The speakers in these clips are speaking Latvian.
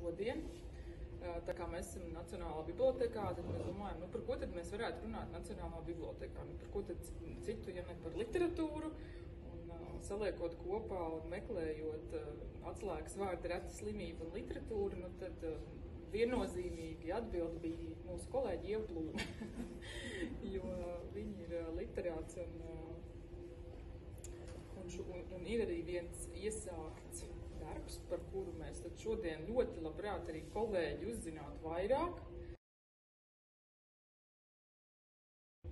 šodien. Tā kā mēs esam Nacionālā bibliotekā, tad mēs domājam, par ko tad mēs varētu runāt Nacionālā bibliotekā? Par ko tad citu, ja ne par literatūru? Un saliekot kopā un meklējot atslēgas vārdu reta slimība un literatūra, tad viennozīmīgi atbildi bija mūsu kolēģi Ieva Blūma, jo viņi ir literāts un ir arī viens iesākts darbs, par kuru mēs tad šodien ļoti labprāt arī kolēģi uzzinātu vairāk.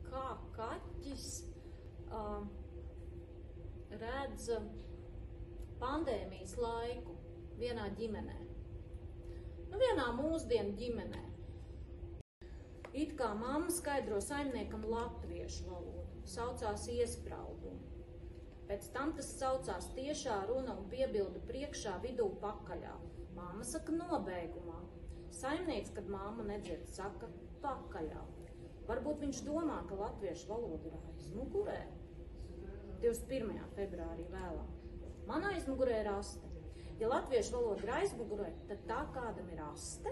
Kā kaķis redz pandēmijas laiku vienā ģimenē? Vienā mūsdienu ģimenē. It kā mamma skaidro saimniekam latviešu valodu, saucās iespraudumu. Pēc tam tas saucās tiešā runa un piebildu priekšā, vidū, pakaļā. Mamma saka nobeigumā. Saimnieks, kad mamma nedzird, saka pakaļā. Varbūt viņš domā, ka latviešu valoda ir aizmugurē. 21. februārī vēlāk. Man aizmugurē ir aste. Ja latviešu valoda ir aizmugurē, tad tā kādam ir aste?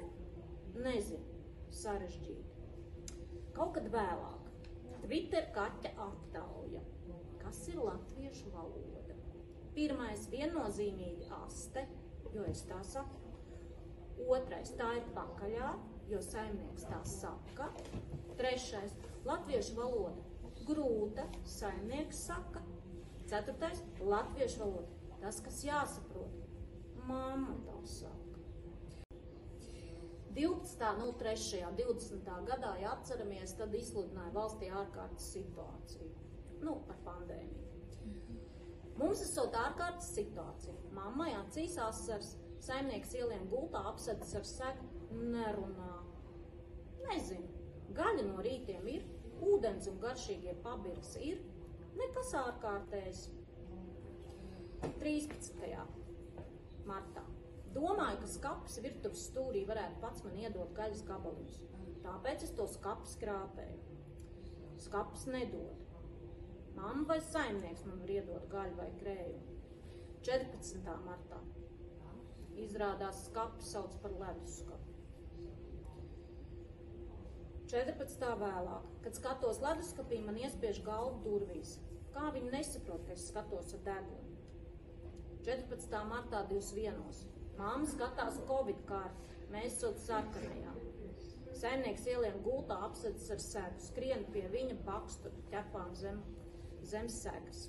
Nezinu, sarežģīti. Kaut kad vēlāk. Twitter kaķa aptauja. Kas ir latviešu valoda? Pirmais viennozīmīgi aste, jo es tā saku. Otrais, tā ir pakaļā, jo saimnieks tā saka. Trešais, latviešu valoda grūta, saimnieks saka. Ceturtais, latviešu valoda, tas, kas jāsaprot. Mamma tā saka. 12.03.20. gadā, ja atceramies, tad izsludināja valstī ārkārtas situāciju. Par pandēmiju. Mums esot ārkārtas situācija. Mammai acīs asars, saimnieks ielien gultā, apsēdas ar segu, nerunā. Nezinu, gaļa no rītiem ir, ūdens un garšīgie pabirs ir, nekas ārkārtējs. 13. martā. Domāju, ka skapis virtuves stūrī varētu pats man iedot gaļas gabaliņus. Tāpēc es to skapis krāpēju. Skapis nedod. Mamma vai saimnieks man var iedot gaļu vai krējumu. 14. martā. Izrādās skapis sauc par leduskapu. 14. vēlāk. Kad skatos leduskapī, man iespiež galvu durvīs. Kā viņi nesaprot, ka es skatos ar degunu? 14. martā 21. Mamma skatās Covid kārtu, mēs esot sarkanajā. Saimnieks ielien gultā, apsēdas ar segu, skrien pie viņa, bakstu ķepām zem segas.